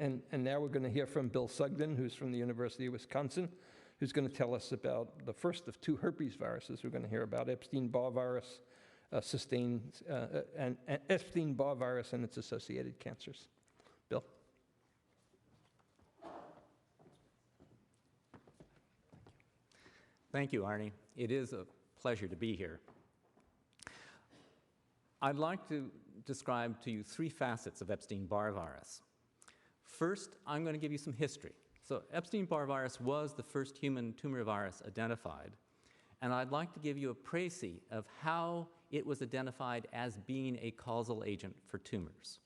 And now we're going to hear from Bill Sugden, who's from the University of Wisconsin, who's going to tell us about the first of two herpes viruses. We're going to hear about Epstein-Barr virus, and Epstein-Barr virus and its associated cancers. Bill? Thank you, Arnie. It is a pleasure to be here. I'd like to describe to you three facets of Epstein-Barr virus. First, I'm going to give you some history. So Epstein-Barr virus was the first human tumor virus identified, and I'd like to give you a précis of how it was identified as being a causal agent for tumors.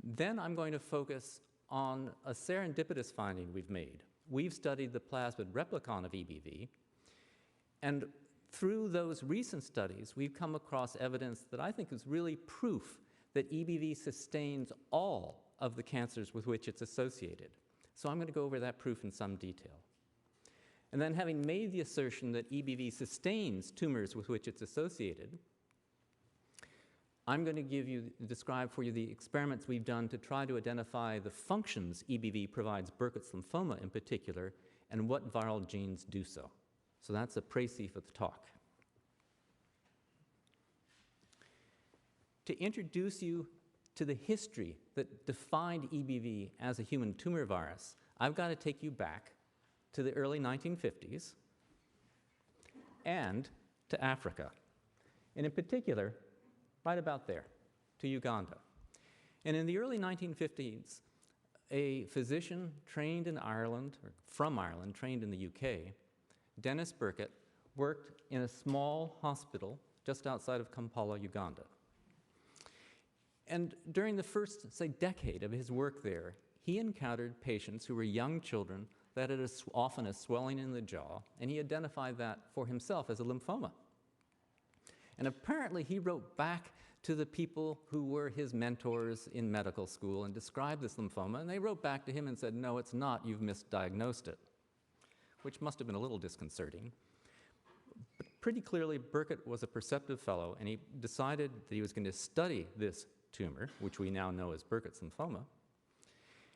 Then I'm going to focus on a serendipitous finding we've made. We've studied the plasmid replicon of EBV, and through those recent studies, we've come across evidence that I think is really proof that EBV sustains all of the cancers with which it's associated. So I'm going to go over that proof in some detail. And then, having made the assertion that EBV sustains tumors with which it's associated, I'm going to describe for you the experiments we've done to try to identify the functions EBV provides Burkitt's lymphoma in particular, and what viral genes do so. So that's a précis for the talk. To introduce you to the history that defined EBV as a human tumor virus, I've got to take you back to the early 1950s and to Africa, and in particular, right about there, to Uganda. And in the early 1950s, a physician trained in Ireland, or from Ireland, trained in the UK, Dennis Burkitt, worked in a small hospital just outside of Kampala, Uganda. And during the first, say, decade of his work there, he encountered patients who were young children that had often a swelling in the jaw, and he identified that for himself as a lymphoma. And apparently he wrote back to the people who were his mentors in medical school and described this lymphoma, and they wrote back to him and said, no, it's not, you've misdiagnosed it, which must have been a little disconcerting. But pretty clearly, Burkitt was a perceptive fellow, and he decided that he was going to study this tumor, which we now know as Burkitt's lymphoma,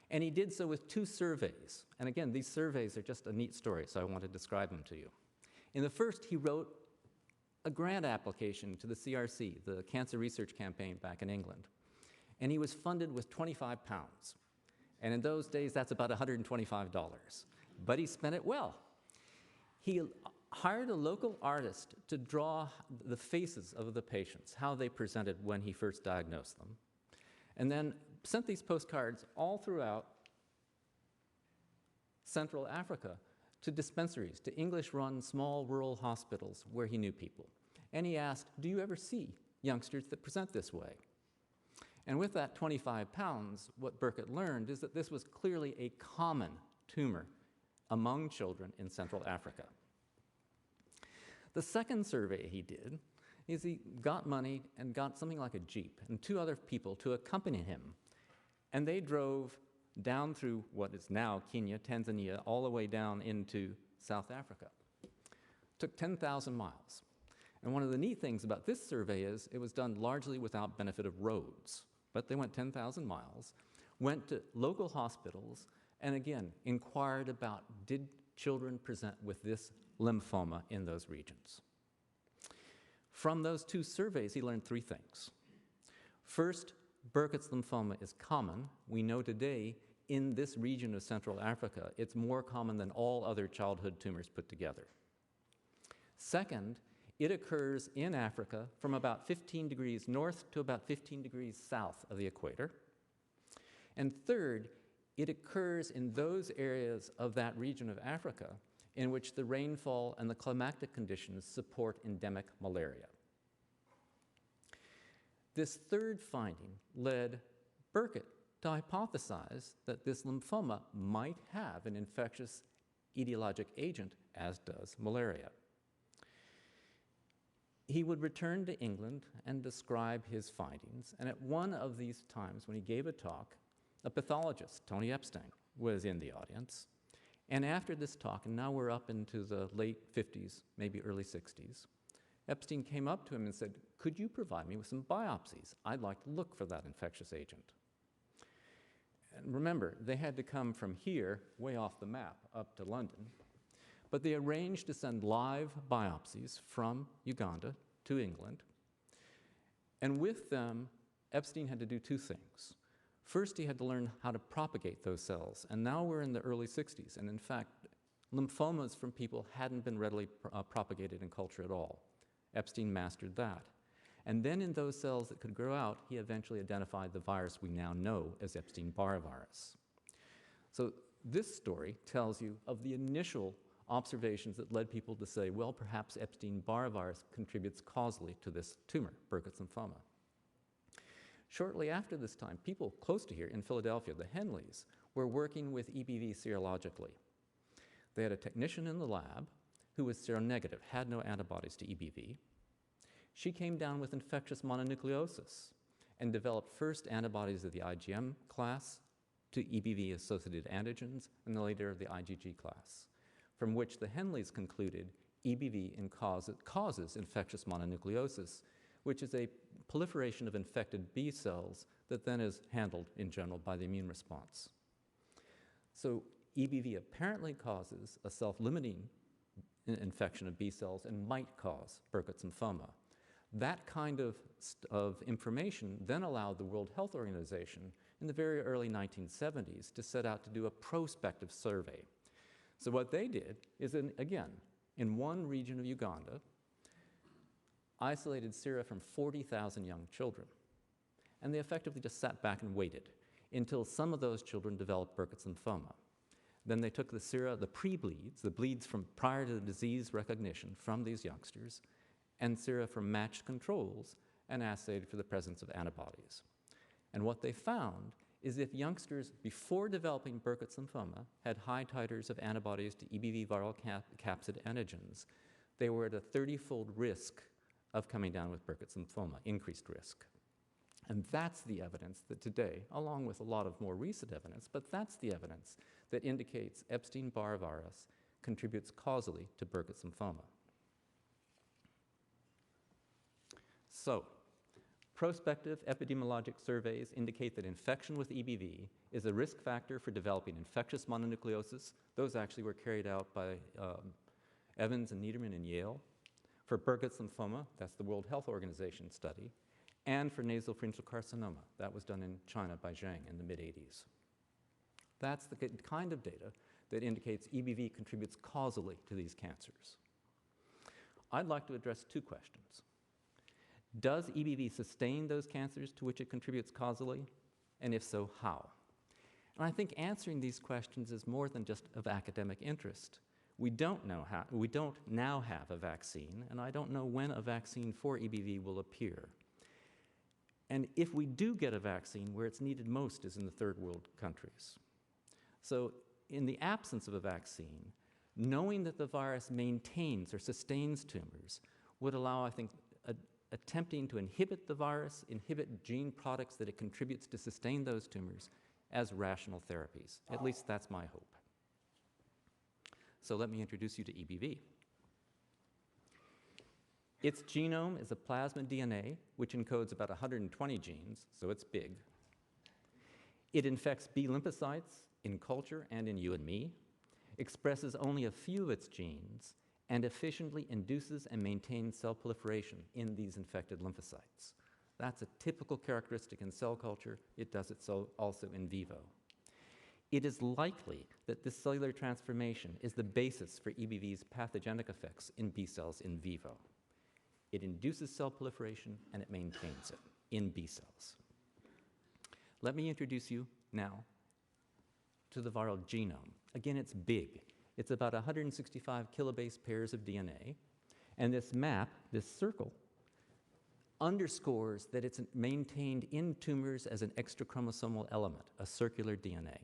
and he did so with two surveys. And again, these surveys are just a neat story, so I want to describe them to you. In the first, he wrote a grant application to the CRC, the Cancer Research Campaign back in England. And he was funded with £25. And in those days, that's about $125. But he spent it well. He hired a local artist to draw the faces of the patients, how they presented when he first diagnosed them, and then sent these postcards all throughout Central Africa to dispensaries, to English-run small rural hospitals where he knew people. And he asked, do you ever see youngsters that present this way? And with that £25, what Burkitt learned is that this was clearly a common tumor among children in Central Africa. The second survey he did is he got money and got something like a Jeep and two other people to accompany him. And they drove down through what is now Kenya, Tanzania, all the way down into South Africa. Took 10,000 miles. And one of the neat things about this survey is it was done largely without benefit of roads. But they went 10,000 miles, went to local hospitals, and again, inquired about, did children present with this lymphoma in those regions? From those two surveys, he learned three things. First, Burkitt's lymphoma is common. We know today in this region of Central Africa, it's more common than all other childhood tumors put together. Second, it occurs in Africa from about 15 degrees north to about 15 degrees south of the equator. And third, it occurs in those areas of that region of Africa in which the rainfall and the climatic conditions support endemic malaria. This third finding led Burkitt to hypothesize that this lymphoma might have an infectious etiologic agent, as does malaria. He would return to England and describe his findings, and at one of these times when he gave a talk, a pathologist, Tony Epstein, was in the audience. And after this talk, and now we're up into the late 50s, maybe early 60s, Epstein came up to him and said, could you provide me with some biopsies? I'd like to look for that infectious agent. remember, they had to come from here, way off the map, up to London. But they arranged to send live biopsies from Uganda to England. And with them, Epstein had to do two things. First, he had to learn how to propagate those cells. And now we're in the early 60s. And in fact, lymphomas from people hadn't been readily propagated in culture at all. Epstein mastered that. And then in those cells that could grow out, he eventually identified the virus we now know as Epstein-Barr virus. So this story tells you of the initial observations that led people to say, well, perhaps Epstein-Barr virus contributes causally to this tumor, Burkitt's lymphoma. Shortly after this time, people close to here in Philadelphia, the Henleys, were working with EBV serologically. They had a technician in the lab who was seronegative, had no antibodies to EBV. She came down with infectious mononucleosis and developed first antibodies of the IgM class to EBV-associated antigens, and then later the IgG class, from which the Henleys concluded EBV causes infectious mononucleosis, which is a proliferation of infected B cells that then is handled in general by the immune response. So EBV apparently causes a self-limiting infection of B cells and might cause Burkitt's lymphoma. That kind of information then allowed the World Health Organization in the very early 1970s to set out to do a prospective survey. So what they did is, again, in one region of Uganda, isolated sera from 40,000 young children. And they effectively just sat back and waited until some of those children developed Burkitt's lymphoma. Then they took the sera, the pre-bleeds, the bleeds from prior to the disease recognition from these youngsters, and sera from matched controls, and assayed for the presence of antibodies. And what they found is if youngsters before developing Burkitt's lymphoma had high titers of antibodies to EBV viral capsid antigens, they were at a 30-fold risk of coming down with Burkitt's lymphoma, increased risk. And that's the evidence that today, along with a lot of more recent evidence, but that's the evidence that indicates Epstein-Barr virus contributes causally to Burkitt's lymphoma. So, prospective epidemiologic surveys indicate that infection with EBV is a risk factor for developing infectious mononucleosis. Those actually were carried out by Evans and Niederman in Yale. For Burkitt's lymphoma, that's the World Health Organization study, and for nasopharyngeal carcinoma. That was done in China by Zhang in the mid-80s. That's the kind of data that indicates EBV contributes causally to these cancers. I'd like to address two questions. Does EBV sustain those cancers to which it contributes causally? And if so, how? And I think answering these questions is more than just of academic interest. We don't now have a vaccine, and I don't know when a vaccine for EBV will appear. And if we do get a vaccine, where it's needed most is in the third world countries. So in the absence of a vaccine, knowing that the virus maintains or sustains tumors would allow, I think, attempting to inhibit the virus, inhibit gene products that it contributes to sustain those tumors as rational therapies. At least that's my hope. So let me introduce you to EBV. Its genome is a plasmid DNA, which encodes about 120 genes, so it's big. It infects B lymphocytes in culture and in you and me, expresses only a few of its genes, and efficiently induces and maintains cell proliferation in these infected lymphocytes. That's a typical characteristic in cell culture. It does it so also in vivo. It is likely that this cellular transformation is the basis for EBV's pathogenic effects in B cells in vivo. It induces cell proliferation and it maintains it in B cells. Let me introduce you now to the viral genome. Again, it's big. It's about 165 kilobase pairs of DNA. And this map, this circle, underscores that it's maintained in tumors as an extrachromosomal element, a circular DNA.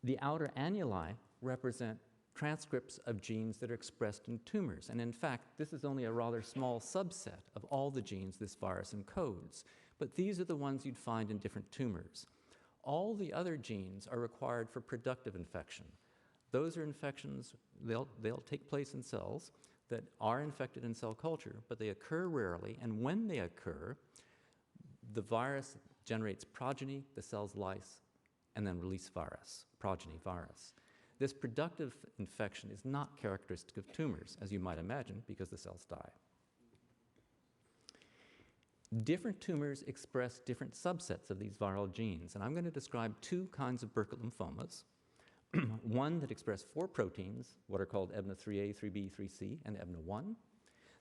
The outer annuli represent transcripts of genes that are expressed in tumors. And in fact, this is only a rather small subset of all the genes this virus encodes. But these are the ones you'd find in different tumors. All the other genes are required for productive infection. Those are infections, they'll take place in cells that are infected in cell culture, but they occur rarely, and when they occur, the virus generates progeny, the cells lyse, and then release virus, progeny virus. This productive infection is not characteristic of tumors, as you might imagine, because the cells die. Different tumors express different subsets of these viral genes, and I'm going to describe two kinds of Burkitt lymphomas. One that express 4 proteins, what are called EBNA3A, 3B, 3C, and EBNA1.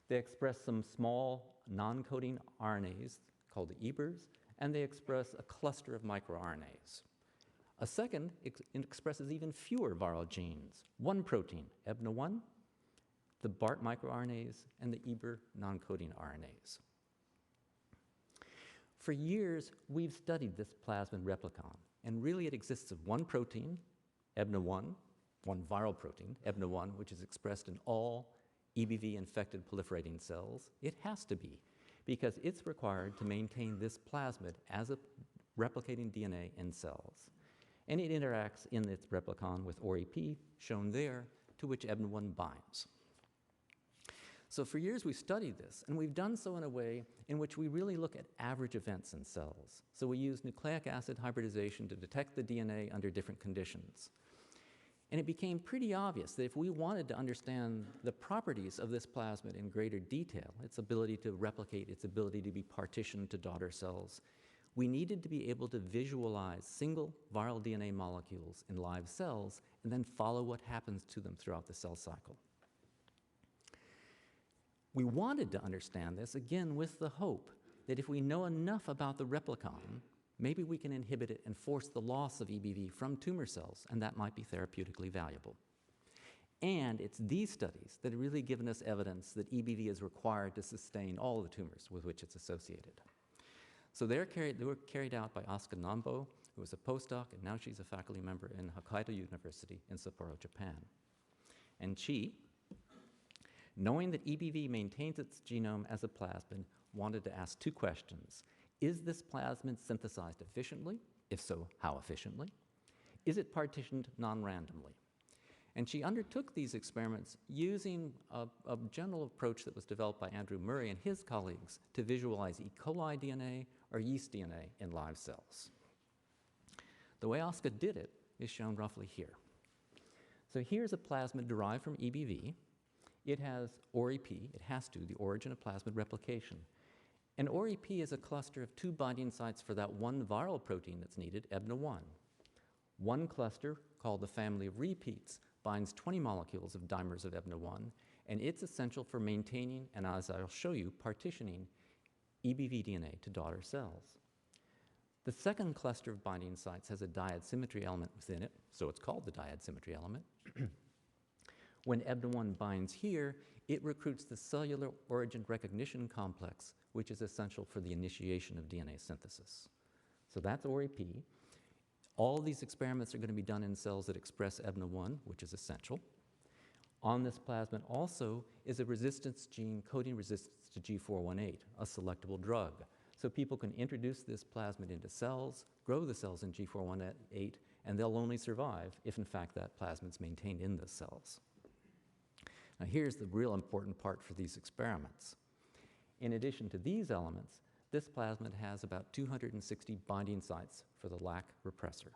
They express some small non-coding RNAs called the EBRs, and they express a cluster of microRNAs. A second expresses even fewer viral genes, 1 protein, EBNA1, the BART microRNAs, and the EBR non-coding RNAs. For years, we've studied this plasmid replicon, and really it exists of 1 protein, EBNA1, 1 viral protein, EBNA1, which is expressed in all EBV-infected proliferating cells. It has to be, because it's required to maintain this plasmid as a replicating DNA in cells. And it interacts in its replicon with OREP, shown there, to which EBNA1 binds. So for years we've studied this, and we've done so in a way in which we really look at average events in cells. So we use nucleic acid hybridization to detect the DNA under different conditions. And it became pretty obvious that if we wanted to understand the properties of this plasmid in greater detail, its ability to replicate, its ability to be partitioned to daughter cells, we needed to be able to visualize single viral DNA molecules in live cells and then follow what happens to them throughout the cell cycle. We wanted to understand this, again, with the hope that if we know enough about the replicon, maybe we can inhibit it and force the loss of EBV from tumor cells, and that might be therapeutically valuable. And it's these studies that have really given us evidence that EBV is required to sustain all the tumors with which it's associated. So they were carried out by Asuka Nambo, who was a postdoc, and now she's a faculty member in Hokkaido University in Sapporo, Japan. And she, knowing that EBV maintains its genome as a plasmid, wanted to ask 2 questions. Is this plasmid synthesized efficiently? If so, how efficiently? Is it partitioned non-randomly? And she undertook these experiments using a general approach that was developed by Andrew Murray and his colleagues to visualize E. coli DNA or yeast DNA in live cells. The way Asuka did it is shown roughly here. So here's a plasmid derived from EBV. It has OREP, it has to, the origin of plasmid replication. And OREP is a cluster of 2 binding sites for that 1 viral protein that's needed, EBNA1. One cluster, called the family of repeats, binds 20 molecules of dimers of EBNA1, and it's essential for maintaining, and as I'll show you, partitioning EBV DNA to daughter cells. The second cluster of binding sites has a dyad symmetry element within it, so it's called the dyad symmetry element. When EBNA1 binds here, it recruits the cellular origin recognition complex, which is essential for the initiation of DNA synthesis. So that's OREP. All these experiments are going to be done in cells that express EBNA1, which is essential. On this plasmid also is a resistance gene coding resistance to G418, a selectable drug. So people can introduce this plasmid into cells, grow the cells in G418, and they'll only survive if, in fact, that plasmid's maintained in the cells. Now here's the real important part for these experiments. In addition to these elements, this plasmid has about 260 binding sites for the LAC repressor.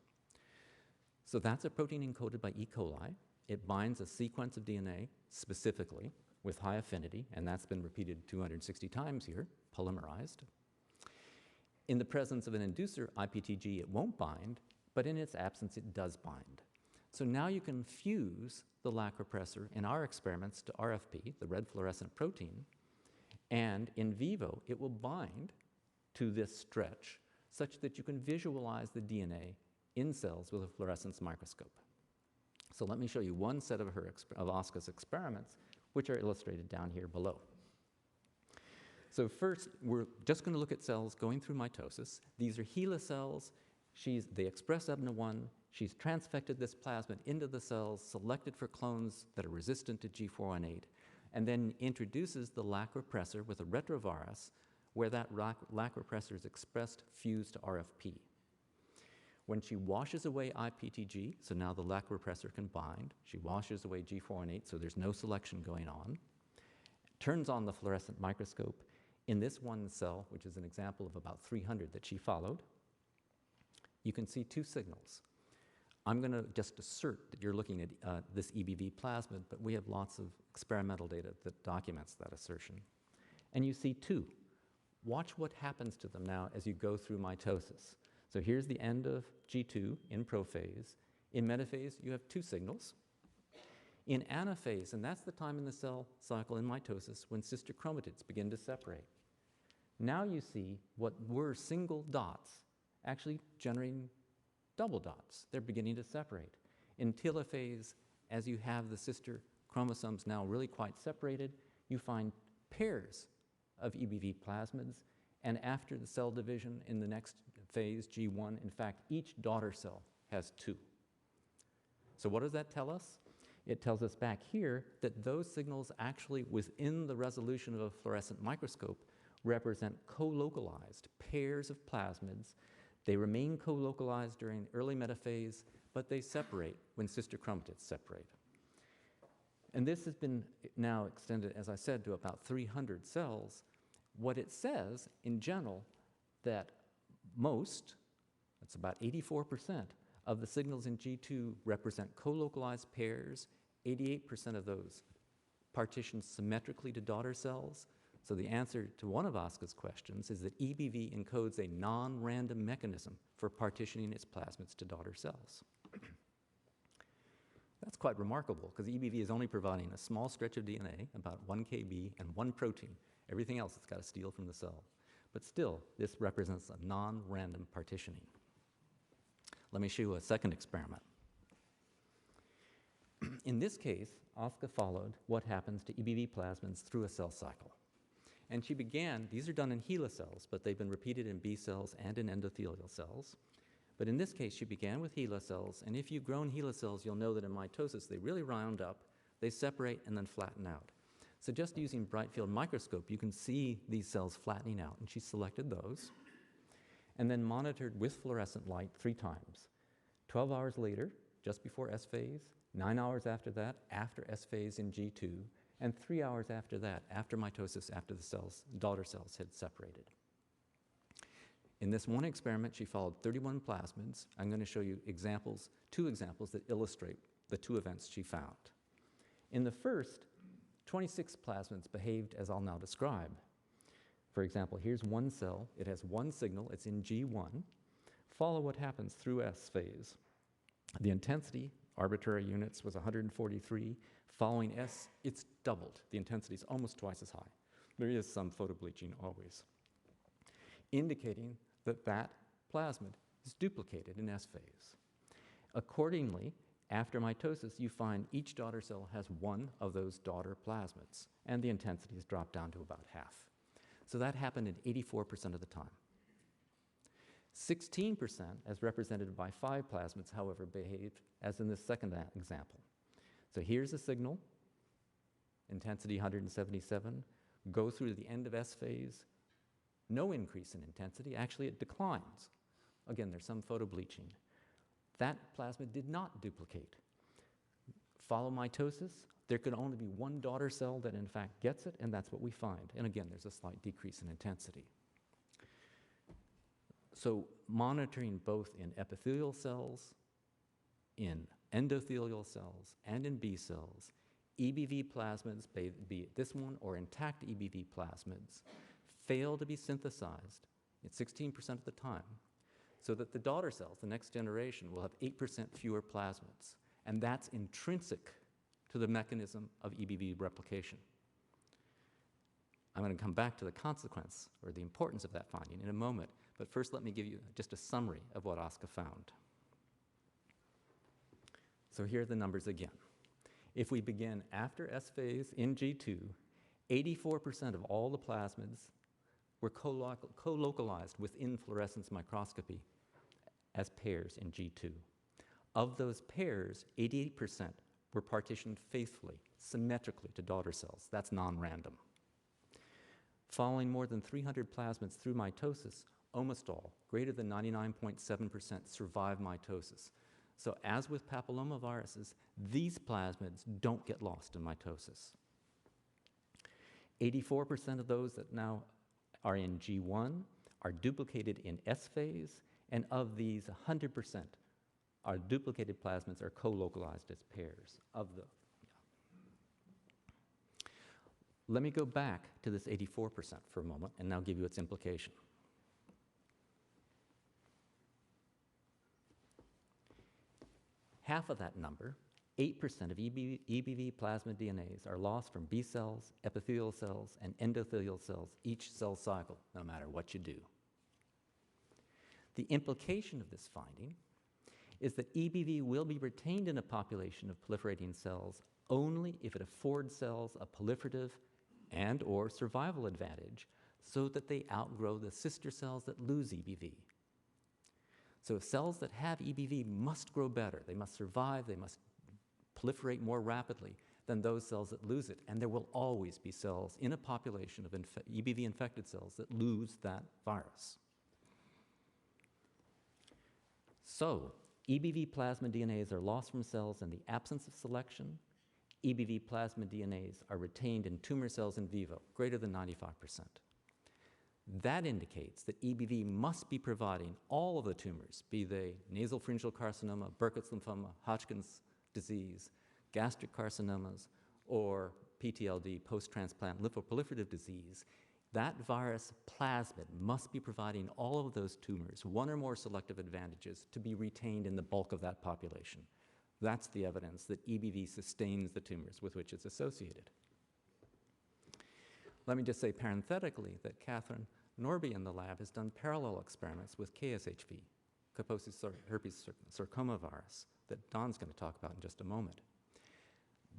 So that's a protein encoded by E. coli. It binds a sequence of DNA specifically with high affinity, and that's been repeated 260 times here, polymerized. In the presence of an inducer, IPTG, it won't bind, but in its absence, it does bind. So now you can fuse the LAC repressor in our experiments to RFP, the red fluorescent protein, and in vivo, it will bind to this stretch such that you can visualize the DNA in cells with a fluorescence microscope. So let me show you one set of Asuka's experiments, which are illustrated down here below. So first, we're just going to look at cells going through mitosis. These are HeLa cells. They express EBNA1. She's transfected this plasmid into the cells, selected for clones that are resistant to G418, and then introduces the LAC repressor with a retrovirus where that LAC repressor is expressed fused to RFP. When she washes away IPTG, so now the LAC repressor can bind, she washes away G418, so there's no selection going on, turns on the fluorescent microscope. In this one cell, which is an example of about 300 that she followed, you can see two signals. I'm going to just assert that you're looking at this EBV plasmid, but we have lots of experimental data that documents that assertion. And you see two. Watch what happens to them now as you go through mitosis. So here's the end of G2 in prophase. In metaphase, you have two signals. In anaphase, and that's the time in the cell cycle in mitosis when sister chromatids begin to separate. Now you see what were single dots actually generating double dots. They're beginning to separate. In telophase, as you have the sister chromosomes now really quite separated, you find pairs of EBV plasmids, and after the cell division in the next phase, G1, in fact, each daughter cell has two. So what does that tell us? It tells us back here that those signals actually within the resolution of a fluorescent microscope represent co-localized pairs of plasmids. They remain co-localized during early metaphase, but they separate when sister chromatids separate. And this has been now extended, as I said, to about 300 cells. What it says, in general, that most, that's about 84%, of the signals in G2 represent co-localized pairs. 88% of those partition symmetrically to daughter cells. So the answer to one of Oska's questions is that EBV encodes a non-random mechanism for partitioning its plasmids to daughter cells. That's quite remarkable, because EBV is only providing a small stretch of DNA, about 1 kb, and one protein. Everything else it's got to steal from the cell. But still, this represents a non-random partitioning. Let me show you a second experiment. In this case, Oska followed what happens to EBV plasmids through a cell cycle. And she began, these are done in HeLa cells, but they've been repeated in B cells and in endothelial cells. But in this case, she began with HeLa cells, and if you've grown HeLa cells, you'll know that in mitosis, they really round up, they separate, and then flatten out. So just using bright field microscope, you can see these cells flattening out, and she selected those, and then monitored with fluorescent light 3 times. 12 hours later, just before S phase, 9 hours after that, after S phase in G2, and 3 hours after that, after mitosis, after the cells, daughter cells had separated. In this one experiment, she followed 31 plasmids. I'm going to show you examples, 2 examples that illustrate the 2 events she found. In the first, 26 plasmids behaved as I'll now describe. For example, here's one cell. It has one signal. It's in G1. Follow what happens through S phase. The intensity, arbitrary units, was 143. Following S, it's doubled. The intensity is almost twice as high. There is some photobleaching always, indicating that that plasmid is duplicated in S phase. Accordingly, after mitosis, you find each daughter cell has one of those daughter plasmids, and the intensity has dropped down to about half. So that happened in 84% of the time. 16%, as represented by 5 plasmids, however, behaved as in this second example. So here's a signal, intensity 177, go through the end of S phase, no increase in intensity, actually it declines. Again, there's some photobleaching. That plasmid did not duplicate. Follow mitosis, there could only be one daughter cell that in fact gets it, and that's what we find. And again, there's a slight decrease in intensity. So monitoring both in epithelial cells, in endothelial cells, and in B cells, EBV plasmids, be it this one or intact EBV plasmids, fail to be synthesized at 16% of the time, so that the daughter cells, the next generation, will have 8% fewer plasmids. And that's intrinsic to the mechanism of EBV replication. I'm going to come back to the consequence or the importance of that finding in a moment, but first let me give you just a summary of what Oska found. So here are the numbers again. If we begin after S phase in G2, 84% of all the plasmids were co-localized within fluorescence microscopy as pairs in G2. Of those pairs, 88% were partitioned faithfully, symmetrically to daughter cells. That's non-random. Following more than 300 plasmids through mitosis, almost all, greater than 99.7%, survive mitosis. So as with papillomaviruses, these plasmids don't get lost in mitosis. 84% of those that now are in G1 are duplicated in S phase, And of these, 100% are duplicated plasmids are co-localized as pairs of the. Let me go back to this 84% for a moment and now give you its implication. Half of that number, 8% of EBV plasmid DNAs are lost from B cells, epithelial cells, and endothelial cells each cell cycle, no matter what you do. The implication of this finding is that EBV will be retained in a population of proliferating cells only if it affords cells a proliferative and/or survival advantage so that they outgrow the sister cells that lose EBV. So cells that have EBV must grow better. They must survive. They must proliferate more rapidly than those cells that lose it. And there will always be cells in a population of EBV-infected cells that lose that virus. So EBV plasmid DNAs are lost from cells in the absence of selection. EBV plasmid DNAs are retained in tumor cells in vivo, greater than 95%. That indicates that EBV must be providing all of the tumors, be they nasopharyngeal carcinoma, Burkitt's lymphoma, Hodgkin's disease, gastric carcinomas, or PTLD, post-transplant lymphoproliferative disease. That virus plasmid must be providing all of those tumors one or more selective advantages to be retained in the bulk of that population. That's the evidence that EBV sustains the tumors with which it's associated. Let me just say parenthetically that Catherine Norby in the lab has done parallel experiments with KSHV, Kaposi's herpes sarcoma virus, that Don's going to talk about in just a moment.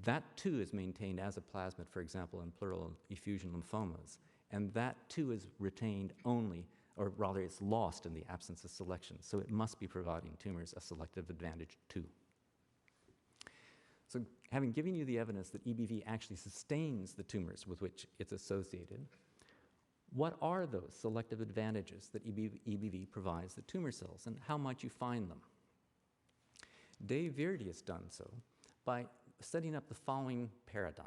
That too is maintained as a plasmid, for example, in pleural effusion lymphomas, and that too is retained only, or rather it's lost in the absence of selection, so it must be providing tumors a selective advantage too. So having given you the evidence that EBV actually sustains the tumors with which it's associated, what are those selective advantages that EBV provides the tumor cells, and how might you find them? Dave Virdi has done so by setting up the following paradigm.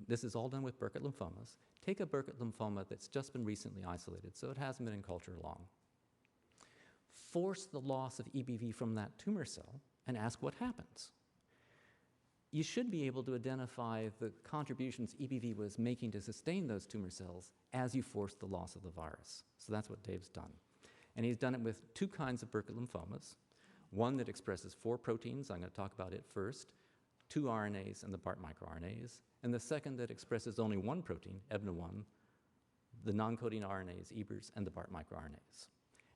This is all done with Burkitt lymphomas. Take a Burkitt lymphoma that's just been recently isolated, so it hasn't been in culture long. Force the loss of EBV from that tumor cell and ask what happens. You should be able to identify the contributions EBV was making to sustain those tumor cells as you force the loss of the virus. So that's what Dave's done. And he's done it with two kinds of Burkitt lymphomas. One that expresses 4 proteins, I'm going to talk about it first, 2 RNAs and the BART microRNAs, and the second that expresses only 1 protein, EBNA1, the non-coding RNAs, EBRs, and the BART microRNAs.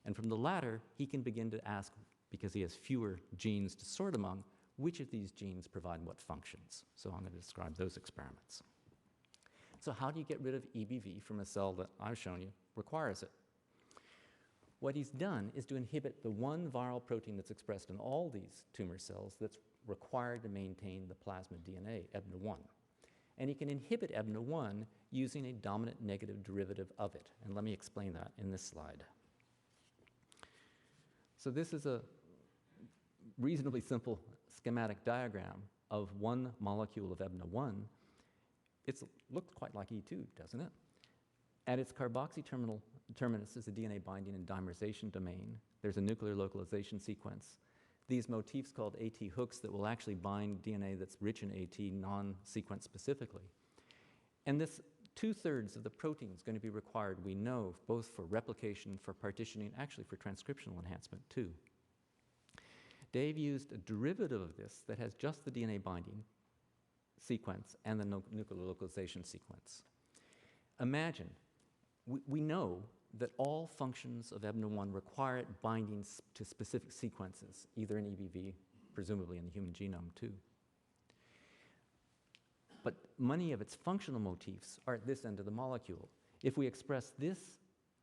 And from the latter, he can begin to ask, because he has fewer genes to sort among, which of these genes provide what functions. So I'm going to describe those experiments. So how do you get rid of EBV from a cell that I've shown you requires it? What he's done is to inhibit the one viral protein that's expressed in all these tumor cells that's required to maintain the plasmid DNA, EBNA1. And he can inhibit EBNA1 using a dominant negative derivative of it. And let me explain that in this slide. So this is a reasonably simple schematic diagram of one molecule of EBNA1. It looks quite like E2, doesn't it? At its carboxy terminus is a DNA binding and dimerization domain. There's a nuclear localization sequence. These motifs called AT hooks that will actually bind DNA that's rich in AT non-sequence specifically. And this 2/3 of the protein is going to be required, we know, both for replication, for partitioning, actually for transcriptional enhancement too. Dave used a derivative of this that has just the DNA binding sequence and the nuclear localization sequence. Imagine, we know that all functions of EBNA1 require binding to specific sequences, either in EBV, presumably in the human genome too. But many of its functional motifs are at this end of the molecule. If we express this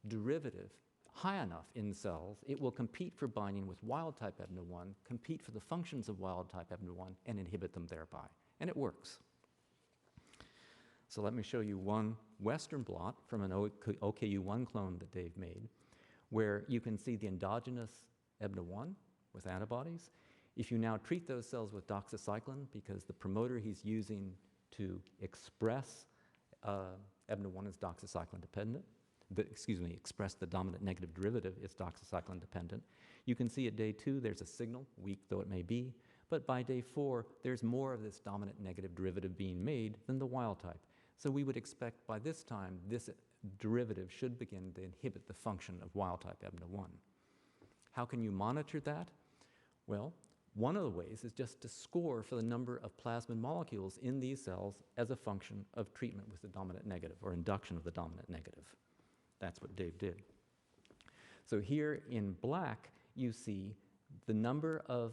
derivative high enough in cells, it will compete for binding with wild-type EBNA1, compete for the functions of wild-type EBNA1, and inhibit them thereby. And it works. So let me show you one Western blot from an OKU1 clone that Dave made, where you can see the endogenous EBNA1 with antibodies. If you now treat those cells with doxycycline, because the promoter he's using to express EBNA1 is doxycycline dependent, express the dominant negative derivative, is doxycycline dependent. You can see at day 2 there's a signal, weak though it may be, but by day 4 there's more of this dominant negative derivative being made than the wild type. So we would expect by this time this derivative should begin to inhibit the function of wild type EBNA1. How can you monitor that? Well, one of the ways is just to score for the number of plasmid molecules in these cells as a function of treatment with the dominant negative or induction of the dominant negative. That's what Dave did. So here in black, you see the number of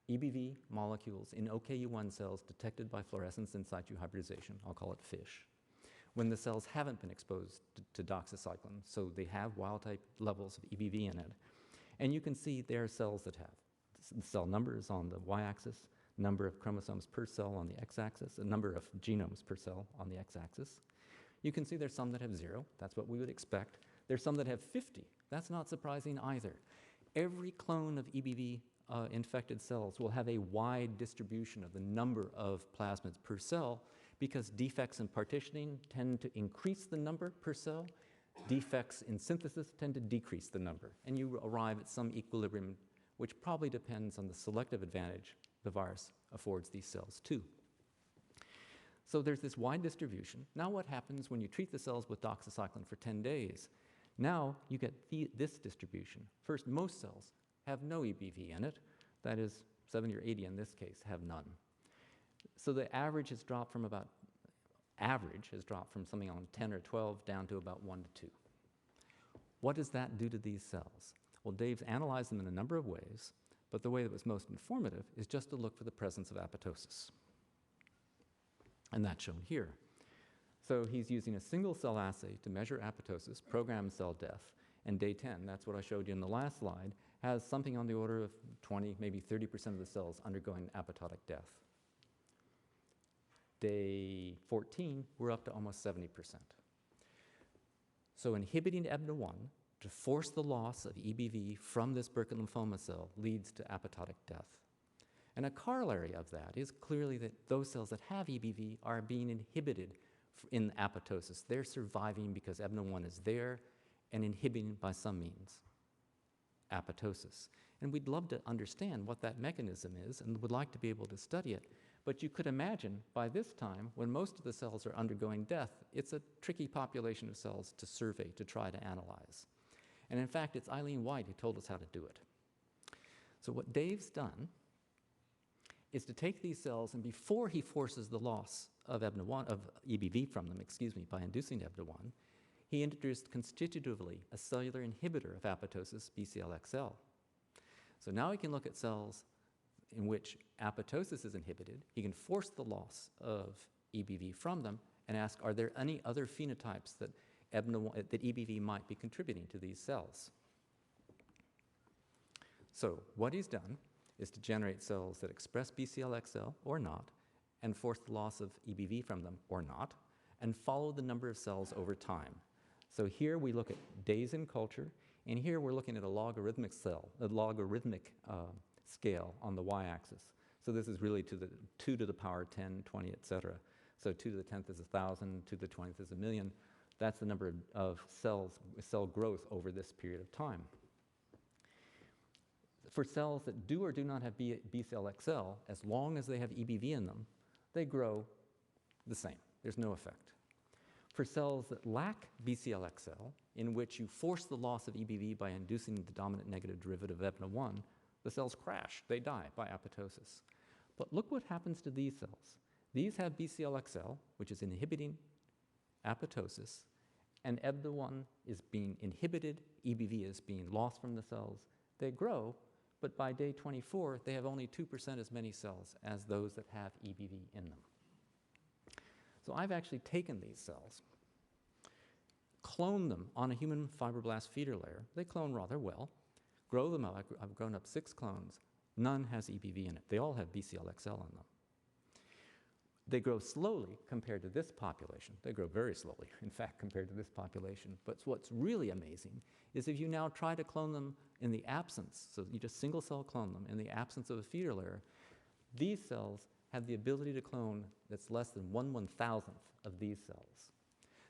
EBV molecules in OKU1 cells detected by fluorescence in situ hybridization. I'll call it FISH. When the cells haven't been exposed to doxycycline, so they have wild-type levels of EBV in it. And you can see there are cells that have the cell numbers on the y-axis, number of chromosomes per cell on the x-axis, a number of genomes per cell on the x-axis. You can see there's some that have 0. That's what we would expect. There's some that have 50. That's not surprising either. Every clone of EBV infected cells will have a wide distribution of the number of plasmids per cell because defects in partitioning tend to increase the number per cell. Defects in synthesis tend to decrease the number. And you arrive at some equilibrium, which probably depends on the selective advantage the virus affords these cells too. So there's this wide distribution. Now what happens when you treat the cells with doxycycline for 10 days? Now you get this distribution. First, most cells have no EBV in it. That is, 70 or 80 in this case have none. So the average has dropped from something on 10 or 12 down to about 1 to 2. What does that do to these cells? Well, Dave's analyzed them in a number of ways, but the way that was most informative is just to look for the presence of apoptosis. And that's shown here. So he's using a single cell assay to measure apoptosis, programmed cell death, and day 10, that's what I showed you in the last slide, has something on the order of 20, maybe 30% of the cells undergoing apoptotic death. Day 14, we're up to almost 70%. So inhibiting EBNA1 to force the loss of EBV from this Burkitt lymphoma cell leads to apoptotic death. And a corollary of that is clearly that those cells that have EBV are being inhibited in apoptosis. They're surviving because EBNA1 is there and inhibiting by some means apoptosis. And we'd love to understand what that mechanism is and would like to be able to study it. But you could imagine by this time, when most of the cells are undergoing death, it's a tricky population of cells to survey, to try to analyze. And in fact, it's Eileen White who told us how to do it. So what Dave's done is to take these cells, and before he forces the loss of EBV from them, by inducing EBNA1, he introduced constitutively a cellular inhibitor of apoptosis, Bcl-XL. So now he can look at cells in which apoptosis is inhibited. He can force the loss of EBV from them and ask, are there any other phenotypes that EBV might be contributing to these cells? So what he's done is to generate cells that express Bcl-XL or not, and force the loss of EBV from them or not, and follow the number of cells over time. So here we look at days in culture, and here we're looking at a logarithmic scale on the y-axis. So this is really to the 2 to the power 10, 20, etc. So 2 to the 10th is 1,000, 2 to the 20th is 1,000,000. That's the number of cell growth over this period of time. For cells that do or do not have Bcl-XL, as long as they have EBV in them, they grow the same. There's no effect. For cells that lack Bcl-XL, in which you force the loss of EBV by inducing the dominant negative derivative of EBNA1, the cells crash. They die by apoptosis. But look what happens to these cells. These have Bcl-XL, which is inhibiting apoptosis, and EBNA1 is being inhibited, EBV is being lost from the cells. They grow, but by day 24, they have only 2% as many cells as those that have EBV in them. So I've actually taken these cells, cloned them on a human fibroblast feeder layer. They clone rather well. Grow them up. I've grown up 6 clones. None has EBV in it. They all have Bcl-XL in them. They grow slowly compared to this population. They grow very slowly, in fact, compared to this population. But what's really amazing is if you now try to clone them in the absence, so you just single cell clone them in the absence of a feeder layer, these cells have the ability to clone that's less than 1/1000th of these cells.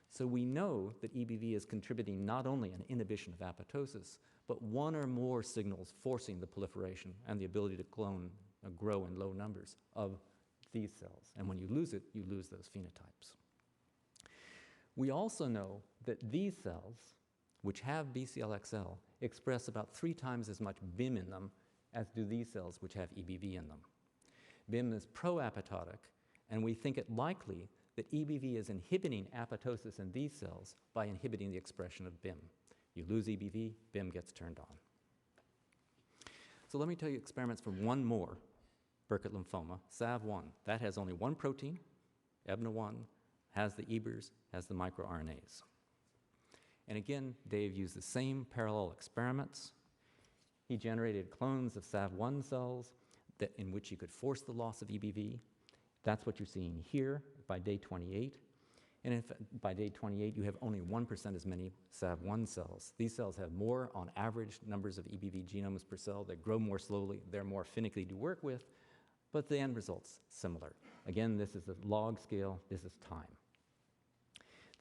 So we know that EBV is contributing not only an inhibition of apoptosis, but one or more signals forcing the proliferation and the ability to grow in low numbers of these cells. And when you lose it, you lose those phenotypes. We also know that these cells, which have Bcl-XL, express about 3 times as much BIM in them as do these cells which have EBV in them. BIM is pro-apoptotic, and we think it likely that EBV is inhibiting apoptosis in these cells by inhibiting the expression of BIM. You lose EBV, BIM gets turned on. So let me tell you experiments from one more Burkitt lymphoma, SAV1. That has only one protein, EBNA1, has the EBRs, has the microRNAs. And again, Dave used the same parallel experiments. He generated clones of SAV1 cells in which you could force the loss of EBV. That's what you're seeing here by day 28. And by day 28, you have only 1% as many SAV1 cells. These cells have more, on average, numbers of EBV genomes per cell. They grow more slowly. They're more finicky to work with, but the end result's similar. Again, this is a log scale. This is time.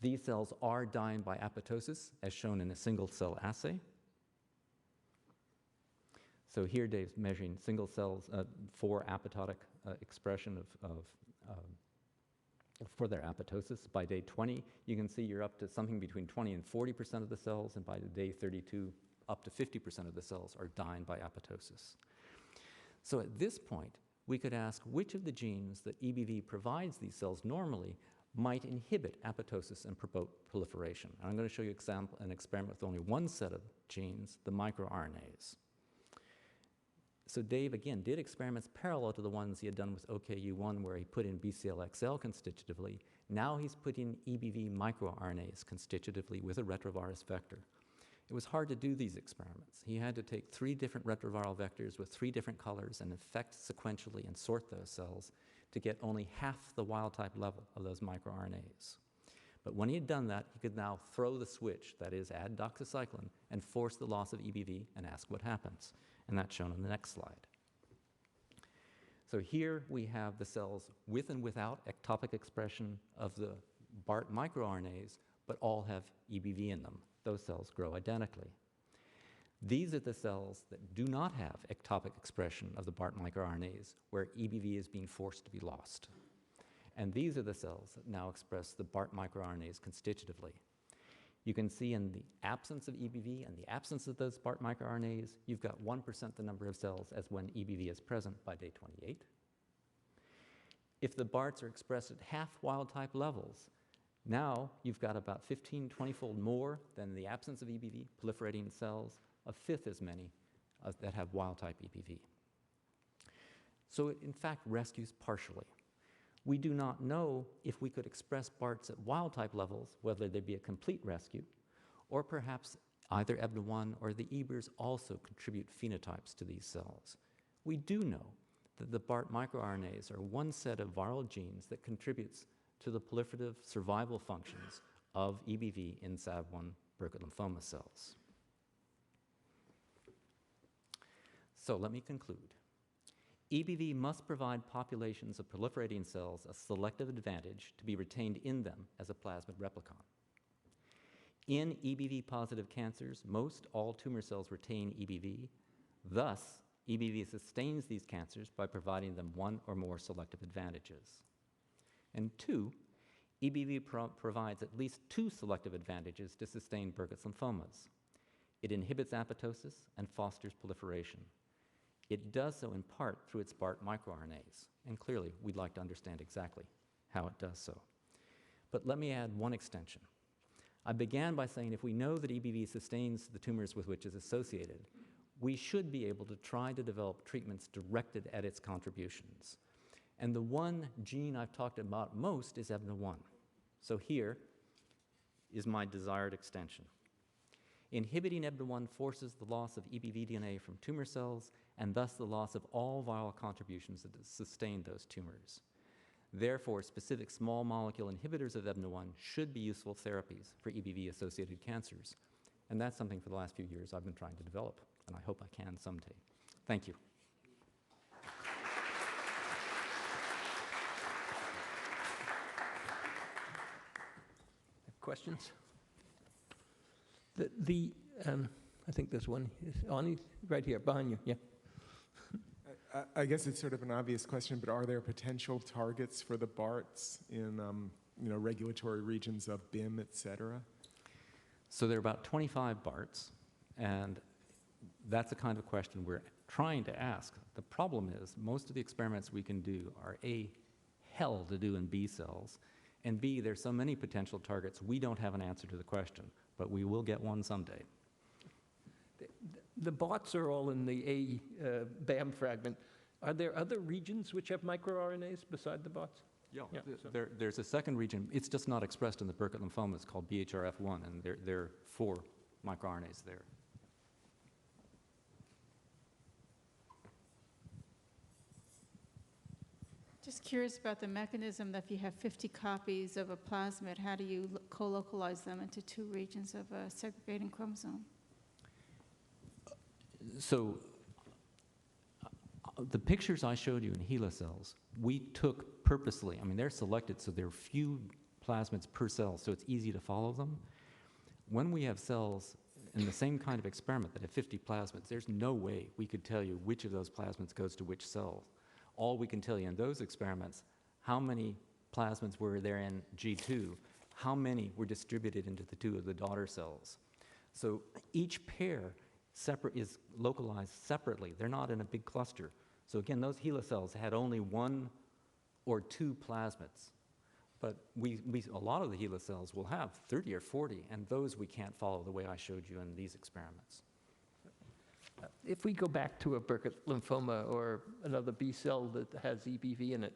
These cells are dying by apoptosis, as shown in a single-cell assay. So here Dave's measuring single cells for apoptotic expression for their apoptosis. By day 20, you can see you're up to something between 20 and 40% of the cells, and by day 32, up to 50% of the cells are dying by apoptosis. So at this point, we could ask which of the genes that EBV provides these cells normally might inhibit apoptosis and promote proliferation. And I'm going to show you an experiment with only one set of genes, the microRNAs. So Dave, again, did experiments parallel to the ones he had done with OKU1, where he put in Bcl-XL constitutively. Now he's put in EBV microRNAs constitutively with a retrovirus vector. It was hard to do these experiments. He had to take 3 different retroviral vectors with 3 different colors and infect sequentially and sort those cells to get only half the wild-type level of those microRNAs. But when he had done that, he could now throw the switch, that is, add doxycycline, and force the loss of EBV and ask what happens. And that's shown on the next slide. So here we have the cells with and without ectopic expression of the BART microRNAs, but all have EBV in them. Those cells grow identically. These are the cells that do not have ectopic expression of the BART microRNAs, where EBV is being forced to be lost. And these are the cells that now express the BART microRNAs constitutively. You can see in the absence of EBV and the absence of those BART microRNAs, you've got 1% the number of cells as when EBV is present by day 28. If the BARTs are expressed at half wild-type levels, now you've got about 15, 20-fold more than the absence of EBV proliferating cells, a fifth as many that have wild-type EBV. So it, in fact, rescues partially. We do not know if we could express BARTs at wild-type levels, whether they be a complete rescue, or perhaps either EBNA1 or the EBRs also contribute phenotypes to these cells. We do know that the BART microRNAs are one set of viral genes that contributes to the proliferative survival functions of EBV in SAV1 Burkitt lymphoma cells. So let me conclude. EBV must provide populations of proliferating cells a selective advantage to be retained in them as a plasmid replicon. In EBV-positive cancers, most all tumor cells retain EBV. Thus, EBV sustains these cancers by providing them one or more selective advantages. And 2, EBV provides at least 2 selective advantages to sustain Burkitt's lymphomas. It inhibits apoptosis and fosters proliferation. It does so in part through its BART microRNAs, and clearly we'd like to understand exactly how it does so. But let me add one extension. I began by saying if we know that EBV sustains the tumors with which it's associated, we should be able to try to develop treatments directed at its contributions. And the one gene I've talked about most is EBNA1. So here is my desired extension. Inhibiting EBNA1 forces the loss of EBV DNA from tumor cells and thus the loss of all viral contributions that sustain those tumors. Therefore, specific small molecule inhibitors of EBNA1 should be useful therapies for EBV-associated cancers. And that's something for the last few years I've been trying to develop, and I hope I can someday. Thank you. Questions? I think there's one. Is Ani right here behind you? Yeah. I guess it's sort of an obvious question, but are there potential targets for the BARTs in regulatory regions of BIM, et cetera? So there are about 25 BARTs, and that's the kind of question we're trying to ask. The problem is most of the experiments we can do are A, hell to do in B cells, and B, there's so many potential targets we don't have an answer to the question, but we will get one someday. The bots are all in the BAM fragment. Are there other regions which have microRNAs beside the bots? Yeah, so there's a second region. It's just not expressed in the Burkitt lymphoma. It's called BHRF1, and there are 4 microRNAs there. Just curious about the mechanism that if you have 50 copies of a plasmid, how do you co-localize them into 2 regions of a segregating chromosome? So the pictures I showed you in HeLa cells, we took purposely. I mean, they're selected so there are few plasmids per cell, so it's easy to follow them. When we have cells in the same kind of experiment that have 50 plasmids, there's no way we could tell you which of those plasmids goes to which cell. All we can tell you in those experiments, how many plasmids were there in G2, how many were distributed into the 2 of the daughter cells. So each pair is localized separately. They're not in a big cluster. So again, those HeLa cells had only 1 or 2 plasmids. But a lot of the HeLa cells will have 30 or 40, and those we can't follow the way I showed you in these experiments. If we go back to a Burkitt lymphoma or another B cell that has EBV in it,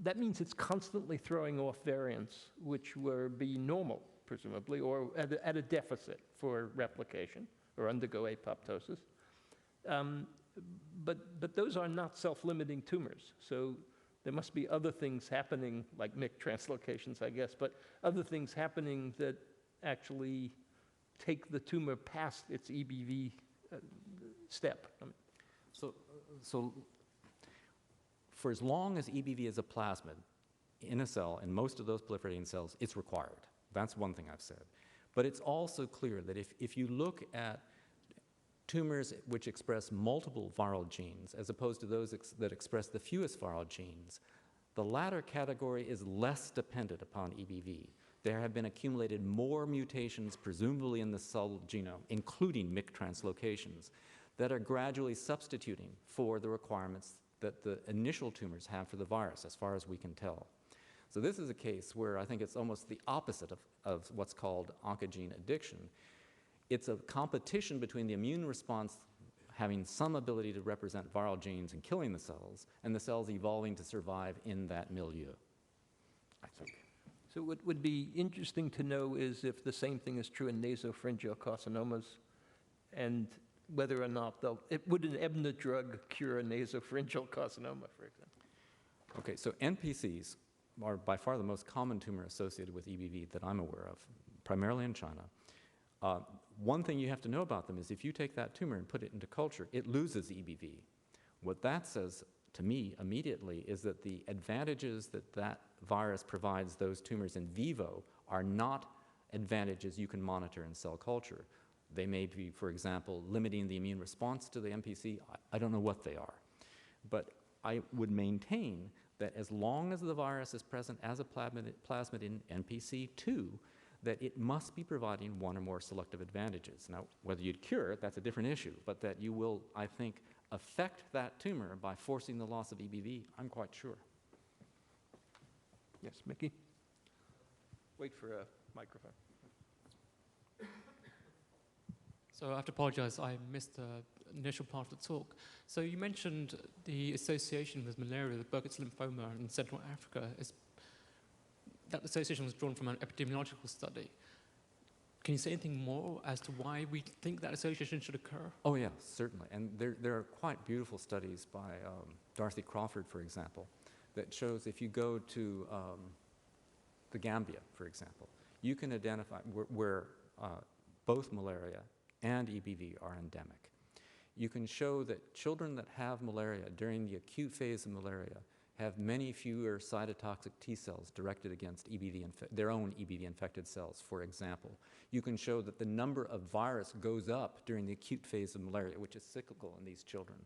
that means it's constantly throwing off variants which would be normal, presumably, or at a deficit for replication or undergo apoptosis. But those are not self-limiting tumors. So there must be other things happening, like MYC translocations, I guess, but other things happening that actually take the tumor past its EBV step. So for as long as EBV is a plasmid in a cell, in most of those proliferating cells, it's required. That's one thing I've said. But it's also clear that if you look at tumors which express multiple viral genes, as opposed to those that express the fewest viral genes, the latter category is less dependent upon EBV. There have been accumulated more mutations, presumably in the cell genome, including MYC translocations, that are gradually substituting for the requirements that the initial tumors have for the virus, as far as we can tell. So this is a case where I think it's almost the opposite of what's called oncogene addiction. It's a competition between the immune response having some ability to represent viral genes and killing the cells, and the cells evolving to survive in that milieu, I think. So what would be interesting to know is if the same thing is true in nasopharyngeal carcinomas, and whether or not would an Ebner drug cure a nasopharyngeal carcinoma, for example? Okay, so NPCs are by far the most common tumor associated with EBV that I'm aware of, primarily in China. One thing you have to know about them is if you take that tumor and put it into culture, it loses EBV. What that says to me immediately is that the advantages that virus provides those tumors in vivo are not advantages you can monitor in cell culture. They may be, for example, limiting the immune response to the NPC. I don't know what they are. But I would maintain that as long as the virus is present as a plasmid in NPC2, that it must be providing one or more selective advantages. Now, whether you'd cure it, that's a different issue, but that you will, I think, affect that tumor by forcing the loss of EBV, I'm quite sure. Yes, Mickey? Wait for a microphone. So I have to apologize, I missed the initial part of the talk. So you mentioned the association with malaria, the Burkitt's lymphoma in Central Africa. That association was drawn from an epidemiological study. Can you say anything more as to why we think that association should occur? Oh yeah, certainly. And there are quite beautiful studies by Dorothy Crawford, for example, that shows if you go to the Gambia, for example, you can identify where both malaria and EBV are endemic. You can show that children that have malaria during the acute phase of malaria have many fewer cytotoxic T cells directed against their own EBV-infected cells, for example. You can show that the number of virus goes up during the acute phase of malaria, which is cyclical in these children.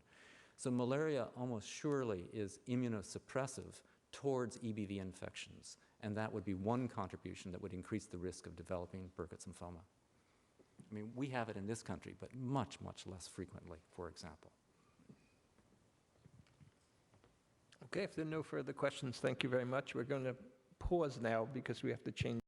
So malaria almost surely is immunosuppressive towards EBV infections, and that would be one contribution that would increase the risk of developing Burkitt's lymphoma. I mean, we have it in this country, but much, much less frequently, for example. Okay, if there are no further questions, thank you very much. We're going to pause now because we have to change